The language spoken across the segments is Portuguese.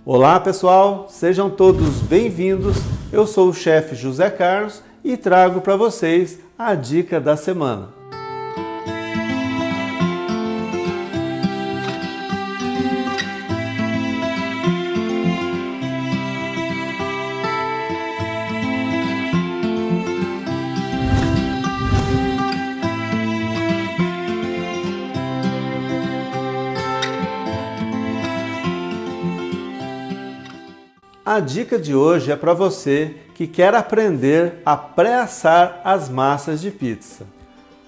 Olá pessoal, sejam todos bem-vindos. Eu sou o chefe José Carlos e trago para vocês a dica da semana. A dica de hoje é para você que quer aprender a pré-assar as massas de pizza.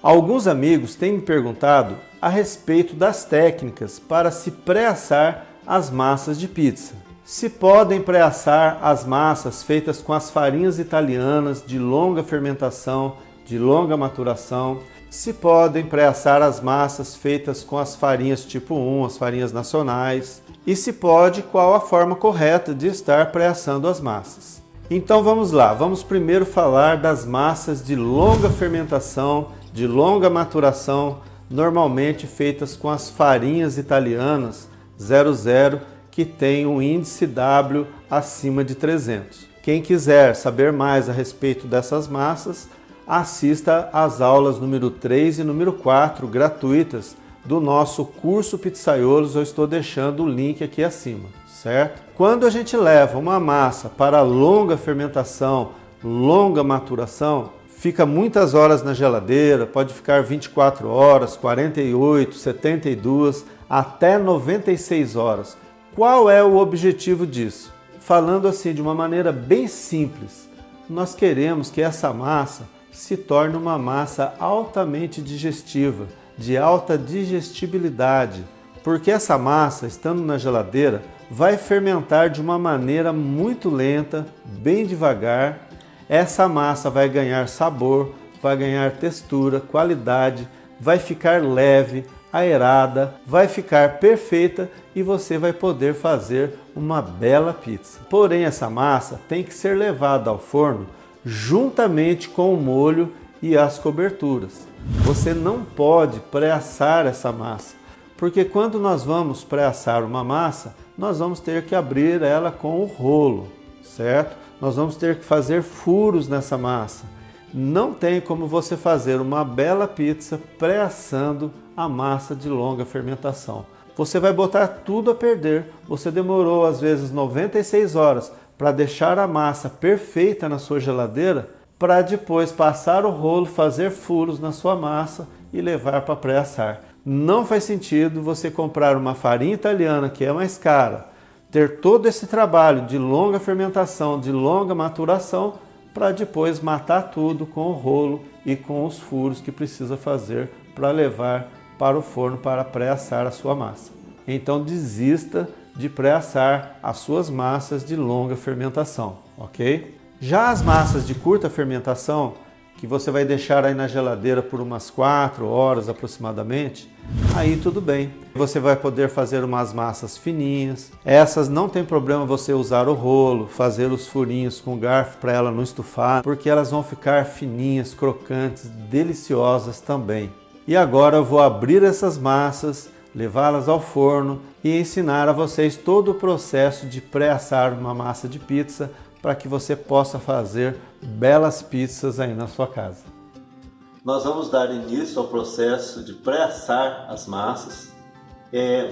Alguns amigos têm me perguntado a respeito das técnicas para se pré-assar as massas de pizza. Se podem pré-assar as massas feitas com as farinhas italianas de longa fermentação, de longa maturação. Se podem pré-assar as massas feitas com as farinhas tipo 1, as farinhas nacionais. E se pode, qual a forma correta de estar pré-assando as massas. Então vamos lá, vamos primeiro falar das massas de longa fermentação, de longa maturação, normalmente feitas com as farinhas italianas 00, que tem um índice W acima de 300. Quem quiser saber mais a respeito dessas massas, assista às aulas número 3 e número 4 gratuitas do nosso curso Pizzaiolos. Eu estou deixando o link aqui acima, certo? Quando a gente leva uma massa para longa fermentação, longa maturação, fica muitas horas na geladeira, pode ficar 24 horas, 48, 72, até 96 horas. Qual é o objetivo disso? Falando assim de uma maneira bem simples, nós queremos que essa massa se torne uma massa altamente digestiva, de alta digestibilidade, porque essa massa, estando na geladeira, vai fermentar de uma maneira muito lenta, bem devagar. Essa massa vai ganhar sabor, vai ganhar textura, qualidade, vai ficar leve, aerada, vai ficar perfeita e você vai poder fazer uma bela pizza. Porém, essa massa tem que ser levada ao forno juntamente com o molho e as coberturas. Você não pode pré-assar essa massa, porque quando nós vamos pré-assar uma massa, nós vamos ter que abrir ela com o rolo, certo? Nós vamos ter que fazer furos nessa massa. Não tem como você fazer uma bela pizza pré-assando a massa de longa fermentação. Você vai botar tudo a perder. Você demorou às vezes 96 horas para deixar a massa perfeita na sua geladeira, para depois passar o rolo, fazer furos na sua massa e levar para pré-assar. Não faz sentido você comprar uma farinha italiana que é mais cara, ter todo esse trabalho de longa fermentação, de longa maturação, para depois matar tudo com o rolo e com os furos que precisa fazer para levar para o forno para pré-assar a sua massa. Então desista de pré-assar as suas massas de longa fermentação, ok? Já as massas de curta fermentação, que você vai deixar aí na geladeira por umas 4 horas aproximadamente, aí tudo bem. Você vai poder fazer umas massas fininhas. Essas não tem problema você usar o rolo, fazer os furinhos com o garfo para ela não estufar, porque elas vão ficar fininhas, crocantes, deliciosas também. E agora eu vou abrir essas massas, levá-las ao forno e ensinar a vocês todo o processo de pré-assar uma massa de pizza, para que você possa fazer belas pizzas aí na sua casa. Nós vamos dar início ao processo de pré-assar as massas.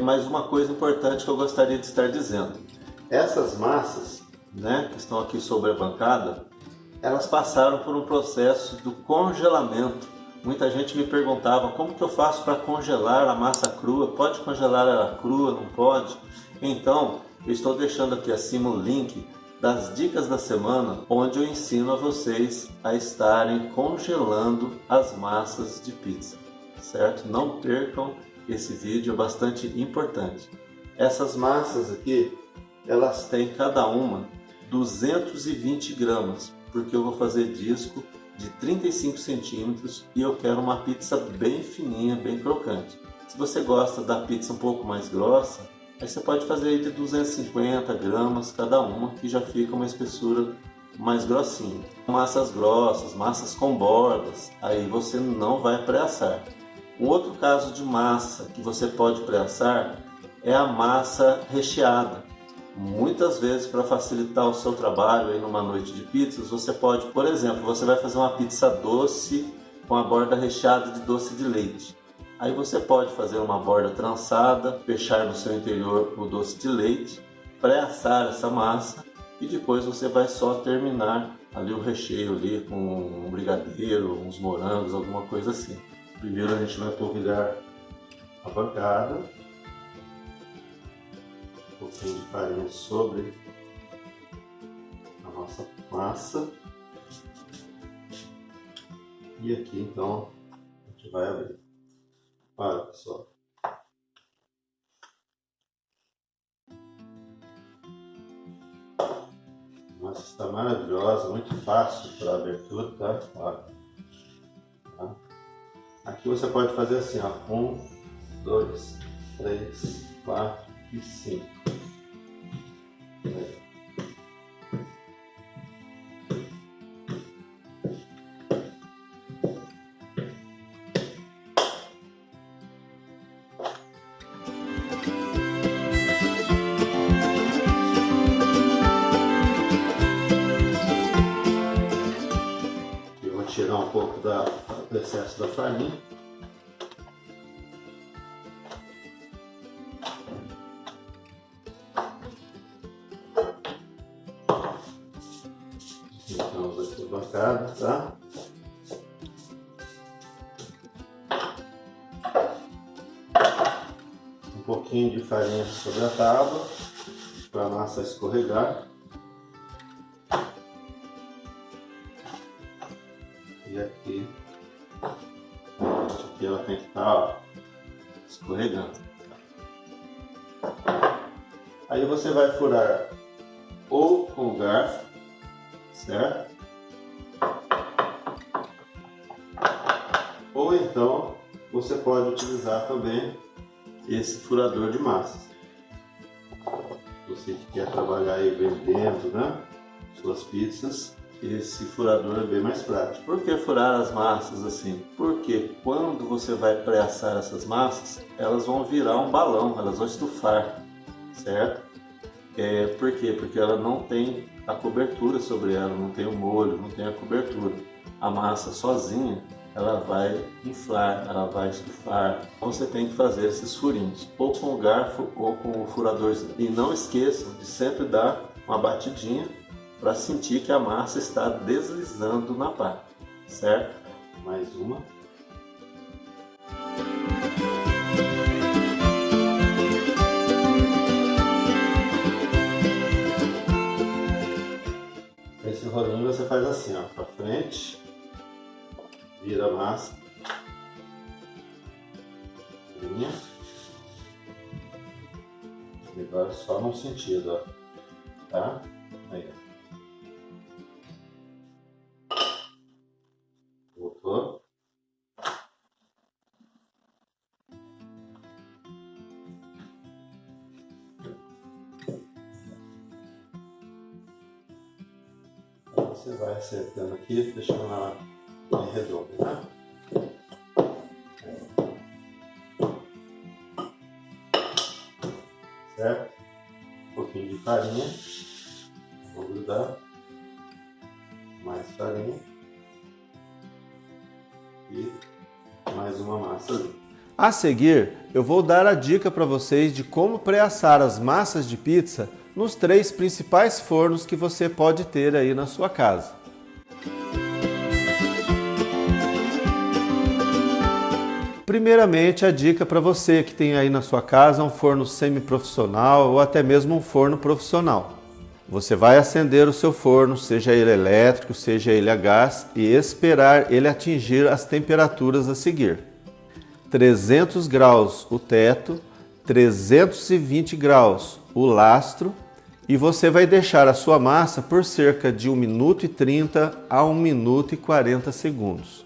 Mas uma coisa importante que eu gostaria de estar dizendo. Essas massas, que estão aqui sobre a bancada, elas passaram por um processo do congelamento. Muita gente me perguntava como que eu faço para congelar a massa crua. Pode congelar ela crua, não pode? Então, eu estou deixando aqui acima o link das dicas da semana, onde eu ensino a vocês a estarem congelando as massas de pizza, certo? Não percam esse vídeo, é bastante importante. Essas massas aqui, elas têm cada uma 220 gramas, porque eu vou fazer disco de 35 centímetros e eu quero uma pizza bem fininha, bem crocante. Se você gosta da pizza um pouco mais grossa, aí você pode fazer aí de 250 gramas cada uma, que já fica uma espessura mais grossinha. Massas grossas, massas com bordas, aí você não vai pré-assar. Um outro caso de massa que você pode pré-assar é a massa recheada. Muitas vezes, para facilitar o seu trabalho aí numa noite de pizzas, você pode, por exemplo, você vai fazer uma pizza doce com a borda recheada de doce de leite. Aí você pode fazer uma borda trançada, fechar no seu interior o doce de leite, pré-assar essa massa e depois você vai só terminar ali o recheio ali com um brigadeiro, uns morangos, alguma coisa assim. Primeiro a gente vai polvilhar a bancada, um pouquinho de farinha sobre a nossa massa e aqui então a gente vai abrir. Olha pessoal, a massa está maravilhosa, muito fácil para abertura, tá? Olha. Tá? Aqui você pode fazer assim, ó, 1, 2, 3, 4 e 5. Tirar um pouco do excesso da farinha. Então, aqui a bancada, tá? Um pouquinho de farinha sobre a tábua para a massa escorregar. E aqui ela tem que estar escorregando. Aí você vai furar ou com o garfo, certo? Ou então você pode utilizar também esse furador de massas. Você que quer trabalhar aí vendendo, né, suas pizzas, esse furador é bem mais prático. Por que furar as massas assim? Porque quando você vai pré-assar essas massas, elas vão virar um balão, elas vão estufar, certo? Por quê? Porque ela não tem a cobertura sobre ela, não tem o molho, não tem a cobertura. A massa sozinha, ela vai inflar, ela vai estufar. Então você tem que fazer esses furinhos, ou com o garfo ou com o furadorzinho. E não esqueçam de sempre dar uma batidinha para sentir que a massa está deslizando na pá, certo? Mais uma. Esse rolinho você faz assim, ó, para frente, vira a massa, linha, e agora só num sentido, ó, tá? Aí, ó. Voltou. Você vai acertando aqui, deixando ela bem redonda, tá? Certo? Um pouquinho de farinha. Vou grudar. Mais farinha. E mais uma massa ali. A seguir, eu vou dar a dica para vocês de como pré-assar as massas de pizza nos 3 principais fornos que você pode ter aí na sua casa. Primeiramente, a dica para você que tem aí na sua casa um forno semiprofissional ou até mesmo um forno profissional. Você vai acender o seu forno, seja ele elétrico, seja ele a gás, e esperar ele atingir as temperaturas a seguir. 300 graus o teto, 320 graus o lastro, e você vai deixar a sua massa por cerca de 1 minuto e 30 a 1 minuto e 40 segundos.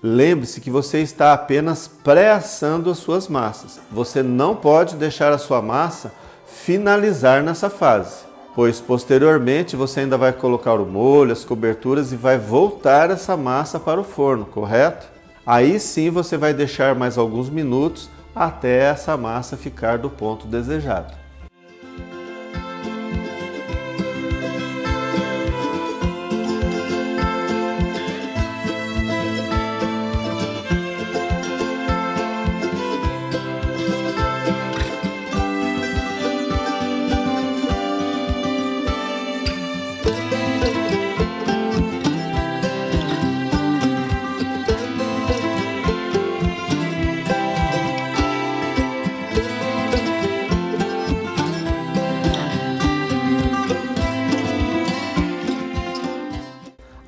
Lembre-se que você está apenas pré-assando as suas massas. Você não pode deixar a sua massa finalizar nessa fase, pois posteriormente você ainda vai colocar o molho, as coberturas e vai voltar essa massa para o forno, correto? Aí sim você vai deixar mais alguns minutos até essa massa ficar do ponto desejado.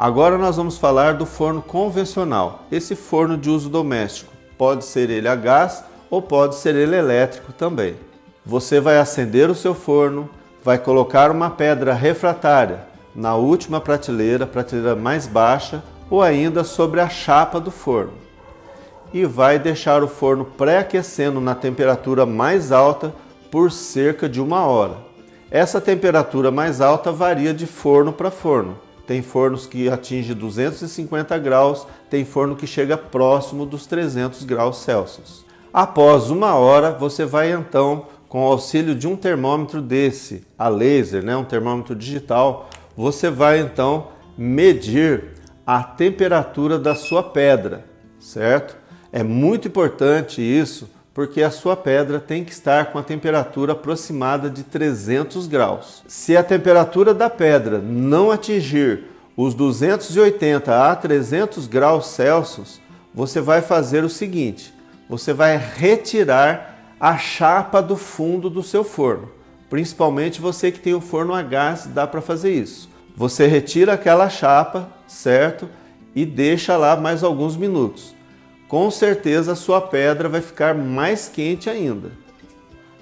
Agora nós vamos falar do forno convencional, esse forno de uso doméstico. Pode ser ele a gás ou pode ser ele elétrico também. Você vai acender o seu forno, vai colocar uma pedra refratária na última prateleira, prateleira mais baixa, ou ainda sobre a chapa do forno. E vai deixar o forno pré-aquecendo na temperatura mais alta por cerca de 1 hora. Essa temperatura mais alta varia de forno para forno. Tem fornos que atingem 250 graus, tem forno que chega próximo dos 300 graus Celsius. Após 1 hora, você vai então, com o auxílio de um termômetro desse, a laser, um termômetro digital, você vai então medir a temperatura da sua pedra, certo? É muito importante isso, porque a sua pedra tem que estar com a temperatura aproximada de 300 graus. Se a temperatura da pedra não atingir os 280 a 300 graus Celsius, você vai fazer o seguinte, você vai retirar a chapa do fundo do seu forno. Principalmente você que tem o forno a gás, dá para fazer isso. Você retira aquela chapa, certo? E deixa lá mais alguns minutos. Com certeza a sua pedra vai ficar mais quente ainda.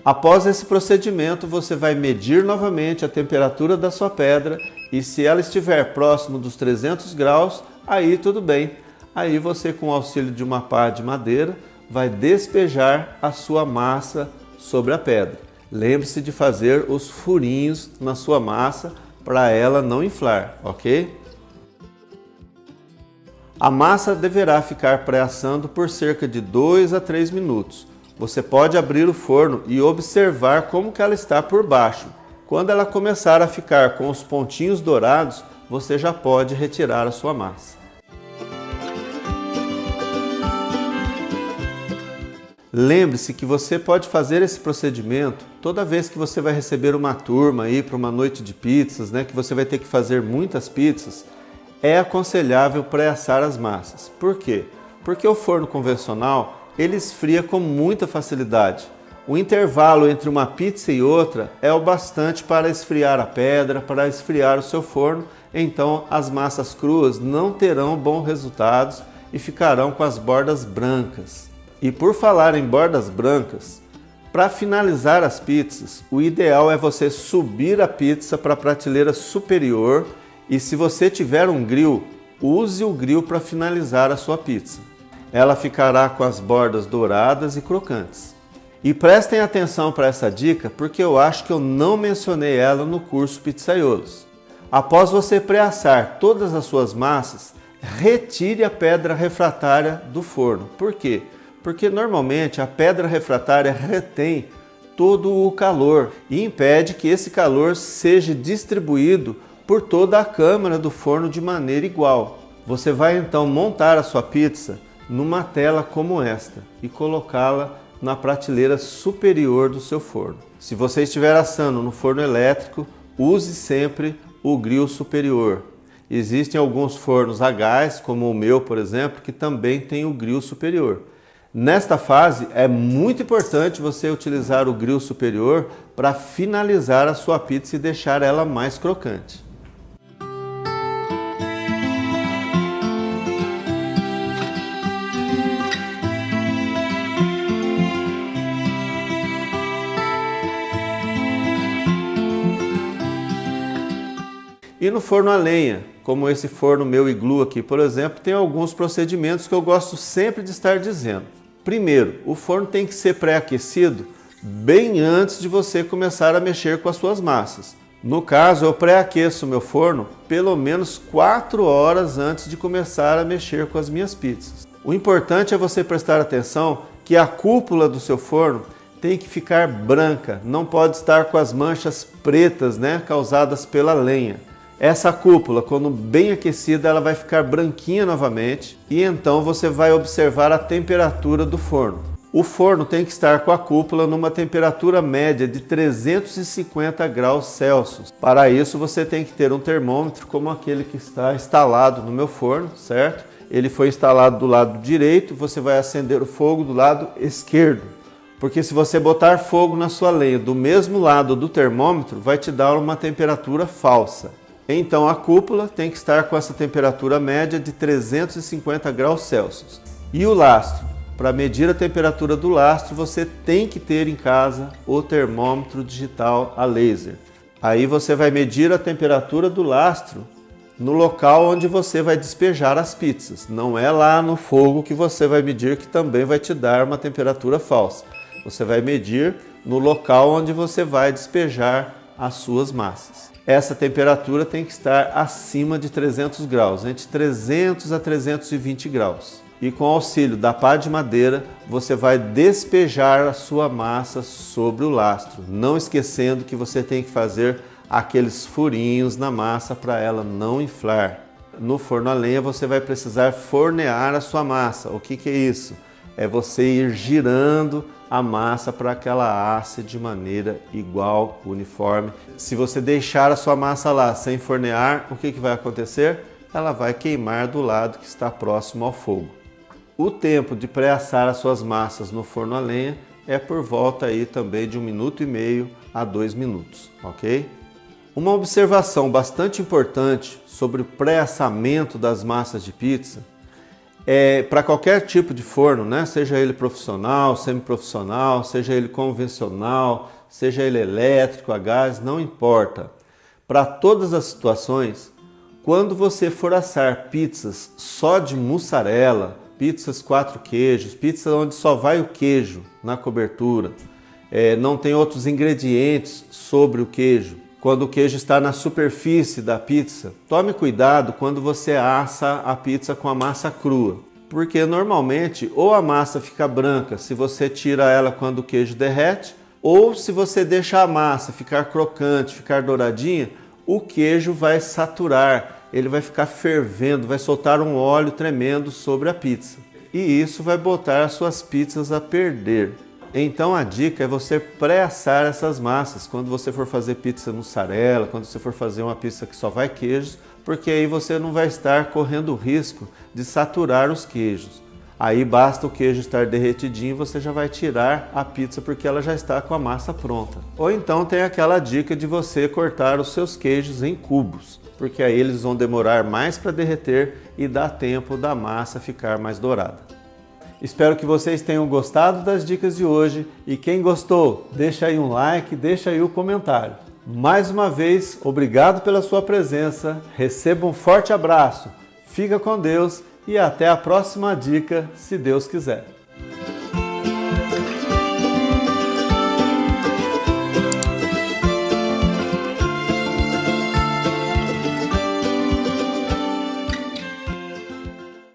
Após esse procedimento, você vai medir novamente a temperatura da sua pedra e se ela estiver próximo dos 300 graus, aí tudo bem. Aí você, com o auxílio de uma pá de madeira, vai despejar a sua massa sobre a pedra. Lembre-se de fazer os furinhos na sua massa para ela não inflar, ok? A massa deverá ficar pré-assando por cerca de 2 a 3 minutos. Você pode abrir o forno e observar como que ela está por baixo. Quando ela começar a ficar com os pontinhos dourados, você já pode retirar a sua massa. Lembre-se que você pode fazer esse procedimento toda vez que você vai receber uma turma aí para uma noite de pizzas, que você vai ter que fazer muitas pizzas. É aconselhável pré-assar as massas. Por quê? Porque o forno convencional ele esfria com muita facilidade. O intervalo entre uma pizza e outra é o bastante para esfriar a pedra, para esfriar o seu forno, então as massas cruas não terão bons resultados e ficarão com as bordas brancas. E por falar em bordas brancas, para finalizar as pizzas, o ideal é você subir a pizza para a prateleira superior e se você tiver um grill, use o grill para finalizar a sua pizza. Ela ficará com as bordas douradas e crocantes. E prestem atenção para essa dica porque eu acho que eu não mencionei ela no curso Pizzaiolos. Após você pré-assar todas as suas massas, retire a pedra refratária do forno. Por quê? Porque normalmente a pedra refratária retém todo o calor e impede que esse calor seja distribuído por toda a câmara do forno de maneira igual. Você vai então montar a sua pizza numa tela como esta e colocá-la na prateleira superior do seu forno. Se você estiver assando no forno elétrico, use sempre o grill superior. Existem alguns fornos a gás, como o meu, por exemplo, que também tem o grill superior. Nesta fase, é muito importante você utilizar o grill superior para finalizar a sua pizza e deixar ela mais crocante. E no forno a lenha, como esse forno meu Iglu aqui, por exemplo, tem alguns procedimentos que eu gosto sempre de estar dizendo. Primeiro, o forno tem que ser pré-aquecido bem antes de você começar a mexer com as suas massas. No caso, eu pré-aqueço o meu forno pelo menos 4 horas antes de começar a mexer com as minhas pizzas. O importante é você prestar atenção que a cúpula do seu forno tem que ficar branca, não pode estar com as manchas pretas, causadas pela lenha. Essa cúpula, quando bem aquecida, ela vai ficar branquinha novamente e então você vai observar a temperatura do forno. O forno tem que estar com a cúpula numa temperatura média de 350 graus Celsius. Para isso você tem que ter um termômetro como aquele que está instalado no meu forno, certo? Ele foi instalado do lado direito, você vai acender o fogo do lado esquerdo. Porque se você botar fogo na sua lenha do mesmo lado do termômetro, vai te dar uma temperatura falsa. Então a cúpula tem que estar com essa temperatura média de 350 graus Celsius. E o lastro? Para medir a temperatura do lastro, você tem que ter em casa o termômetro digital a laser. Aí você vai medir a temperatura do lastro no local onde você vai despejar as pizzas. Não é lá no fogo que você vai medir, que também vai te dar uma temperatura falsa. Você vai medir no local onde você vai despejar as suas massas. Essa temperatura tem que estar acima de 300 graus, entre 300 a 320 graus. E com o auxílio da pá de madeira, você vai despejar a sua massa sobre o lastro, não esquecendo que você tem que fazer aqueles furinhos na massa para ela não inflar. No forno a lenha você vai precisar fornear a sua massa. O que é isso? É você ir girando a massa para que ela asse de maneira igual, uniforme. Se você deixar a sua massa lá sem fornear, o que vai acontecer? Ela vai queimar do lado que está próximo ao fogo. O tempo de pré-assar as suas massas no forno a lenha é por volta aí também de 1,5 minuto a 2 minutos, ok? Uma observação bastante importante sobre o pré-assamento das massas de pizza é para qualquer tipo de forno, né? Seja ele profissional, semiprofissional, seja ele convencional, seja ele elétrico, a gás, não importa. Para todas as situações, quando você for assar pizzas só de mussarela, pizzas 4 queijos, pizza onde só vai o queijo na cobertura, não tem outros ingredientes sobre o queijo. Quando o queijo está na superfície da pizza, tome cuidado quando você assa a pizza com a massa crua, porque normalmente ou a massa fica branca se você tira ela quando o queijo derrete, ou se você deixa a massa ficar crocante, ficar douradinha, o queijo vai saturar, ele vai ficar fervendo, vai soltar um óleo tremendo sobre a pizza. E isso vai botar as suas pizzas a perder. Então a dica é você pré-assar essas massas quando você for fazer pizza mussarela, quando você for fazer uma pizza que só vai queijos, porque aí você não vai estar correndo o risco de saturar os queijos. Aí basta o queijo estar derretidinho e você já vai tirar a pizza porque ela já está com a massa pronta. Ou então tem aquela dica de você cortar os seus queijos em cubos, porque aí eles vão demorar mais para derreter e dá tempo da massa ficar mais dourada. Espero que vocês tenham gostado das dicas de hoje e quem gostou, deixa aí um like, deixa aí o comentário. Mais uma vez, obrigado pela sua presença, receba um forte abraço, fica com Deus e até a próxima dica, se Deus quiser.